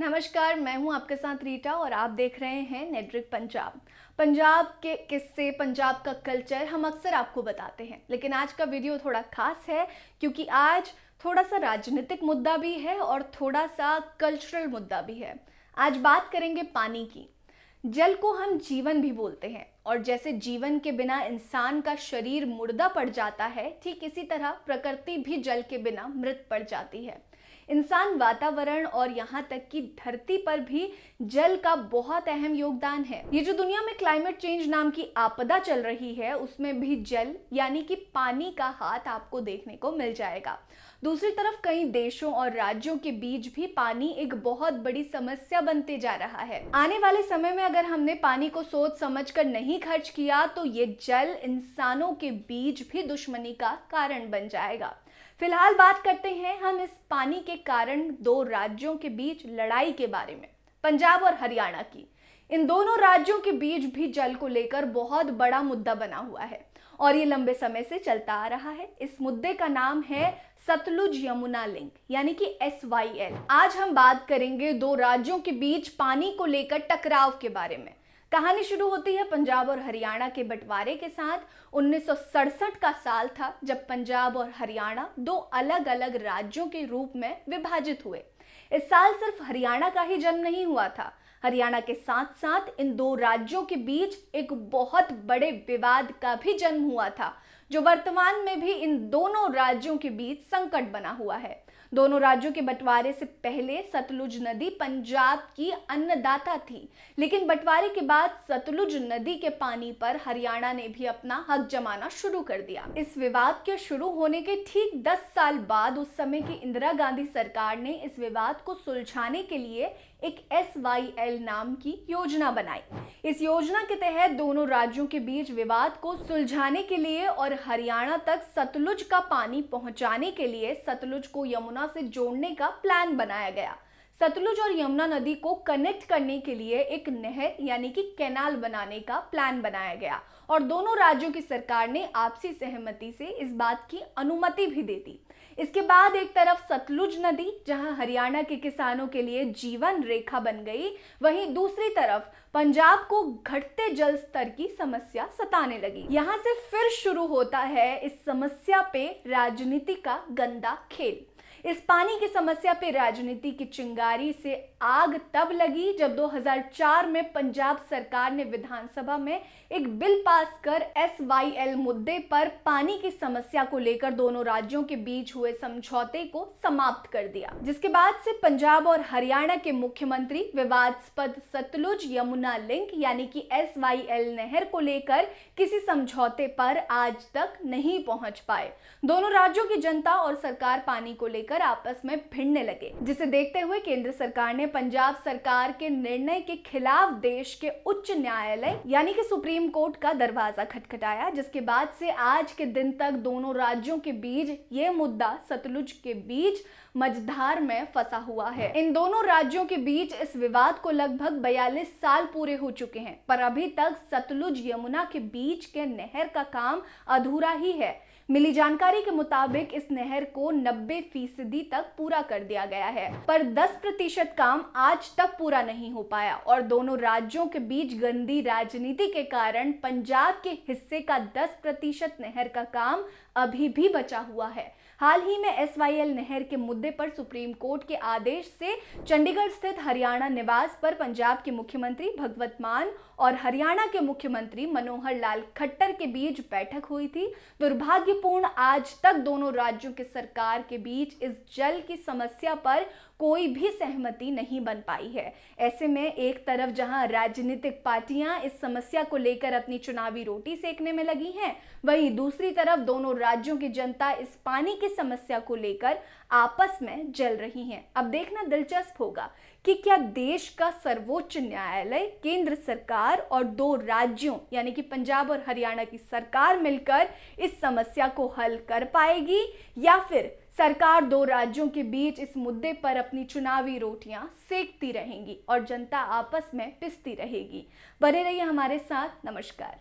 नमस्कार, मैं हूं आपके साथ रीटा और आप देख रहे हैं नेटरिक पंजाब। पंजाब के किस्से, पंजाब का कल्चर हम अक्सर आपको बताते हैं, लेकिन आज का वीडियो थोड़ा खास है क्योंकि आज थोड़ा सा राजनीतिक मुद्दा भी है और थोड़ा सा कल्चरल मुद्दा भी है। आज बात करेंगे पानी की। जल को हम जीवन भी बोलते हैं और जैसे जीवन के बिना इंसान का शरीर मुर्दा पड़ जाता है, ठीक इसी तरह प्रकृति भी जल के बिना मृत पड़ जाती है। इंसान, वातावरण और यहाँ तक कि धरती पर भी जल का बहुत अहम योगदान है। ये जो दुनिया में क्लाइमेट चेंज नाम की आपदा चल रही है, उसमें भी जल यानी कि पानी का हाथ आपको देखने को मिल जाएगा। दूसरी तरफ कई देशों और राज्यों के बीच भी पानी एक बहुत बड़ी समस्या बनते जा रहा है। आने वाले समय में अगर हमने पानी को सोच समझकर नहीं खर्च किया तो ये जल इंसानों के बीच भी दुश्मनी का कारण बन जाएगा। फिलहाल बात करते हैं हम इस पानी के कारण दो राज्यों के बीच लड़ाई के बारे में, पंजाब और हरियाणा की। इन दोनों राज्यों के बीच भी जल को लेकर बहुत बड़ा मुद्दा बना हुआ है और ये लंबे समय से चलता आ रहा है। इस मुद्दे का नाम है सतलुज यमुना लिंक यानी कि SYL। आज हम बात करेंगे दो राज्यों के बीच पानी को लेकर टकराव के बारे में। कहानी शुरू होती है पंजाब और हरियाणा के बंटवारे के साथ। 1967 का साल था जब पंजाब और हरियाणा दो अलग अलग राज्यों के रूप में विभाजित हुए। इस साल सिर्फ हरियाणा का ही जन्म नहीं हुआ था, हरियाणा के साथ साथ इन दो राज्यों के बीच एक बहुत बड़े विवाद का भी जन्म हुआ था, जो वर्तमान में भी इन दोनों राज्यों के बीच संकट बना हुआ है। दोनों राज्यों के बंटवारे से पहले सतलुज नदी पंजाब की अन्नदाता थी, लेकिन बंटवारे के बाद सतलुज नदी के पानी पर हरियाणा ने भी अपना हक जमाना शुरू कर दिया। इस विवाद के शुरू होने के ठीक 10 साल बाद उस समय की इंदिरा गांधी सरकार ने इस विवाद को सुलझाने के लिए एक SYL नाम की योजना बनाई। इस योजना के तहत दोनों राज्यों के बीच विवाद को सुलझाने के लिए और हरियाणा तक सतलुज का पानी पहुंचाने के लिए सतलुज को यमुना से जोड़ने का प्लान बनाया गया। सतलुज और यमुना नदी को कनेक्ट करने के लिए एक नहर यानी कि कैनाल बनाने का प्लान बनाया गया और दोनों राज्यों की सरकार ने आपसी सहमति से इस बात की अनुमति भी दे दी। इसके बाद एक तरफ सतलुज नदी, जहां हरियाणा के किसानों के लिए जीवन रेखा बन गई, वहीं दूसरी तरफ पंजाब को घटते जल स्तर की समस्या सताने लगी। यहां से फिर शुरू होता है इस समस्या पे राजनीति का गंदा खेल। इस पानी की समस्या पे राजनीति की चिंगारी से आग तब लगी जब 2004 में पंजाब सरकार ने विधानसभा में एक बिल पास कर SYL मुद्दे पर पानी की समस्या को लेकर दोनों राज्यों के बीच हुए समझौते को समाप्त कर दिया, जिसके बाद से पंजाब और हरियाणा के मुख्यमंत्री विवादास्पद सतलुज यमुना लिंक यानी कि SYL नहर को लेकर किसी समझौते पर आज तक नहीं पहुंच पाए। दोनों राज्यों की जनता और सरकार पानी को लेकर आपस में भिड़ने लगे, जिसे देखते हुए केंद्र सरकार ने पंजाब सरकार के निर्णय के खिलाफ देश के उच्च न्यायालय यानी कि सुप्रीम कोर्ट का दरवाजा खटखटाया, जिसके बाद से आज के दिन तक दोनों राज्यों के बीच ये मुद्दा सतलुज के बीच मझधार में फंसा हुआ है। इन दोनों राज्यों के बीच इस विवाद को लगभग 42 साल पूरे हो चुके हैं, पर अभी तक सतलुज यमुना के बीच के नहर का काम अधूरा ही है। मिली जानकारी के मुताबिक इस नहर को 90% तक पूरा कर दिया गया है, पर 10% काम आज तक पूरा नहीं हो पाया और दोनों राज्यों के बीच गंदी राजनीति के कारण पंजाब के हिस्से का 10% नहर का काम अभी भी बचा हुआ है। हाल ही में SYL नहर के मुद्दे पर सुप्रीम कोर्ट के आदेश से चंडीगढ़ स्थित हरियाणा निवास पर पंजाब के मुख्यमंत्री भगवंत मान और हरियाणा के मुख्यमंत्री मनोहर लाल खट्टर के बीच बैठक हुई थी। दुर्भाग्यपूर्ण आज तक दोनों राज्यों के सरकार के बीच इस जल की समस्या पर कोई भी सहमति नहीं बन पाई है। ऐसे में एक तरफ जहां राजनीतिक पार्टियां इस समस्या को लेकर अपनी चुनावी रोटी सेकने में लगी हैं, वहीं दूसरी तरफ दोनों राज्यों की जनता इस पानी की समस्या को लेकर आपस में जल रही हैं। अब देखना दिलचस्प होगा कि क्या देश का सर्वोच्च न्यायालय, केंद्र सरकार और दो राज्यों यानी कि पंजाब और हरियाणा की सरकार मिलकर इस समस्या को हल कर पाएगी या फिर सरकार दो राज्यों के बीच इस मुद्दे पर अपनी चुनावी रोटियां सेकती रहेंगी और जनता आपस में पिसती रहेगी। बने रहिए हमारे साथ। नमस्कार।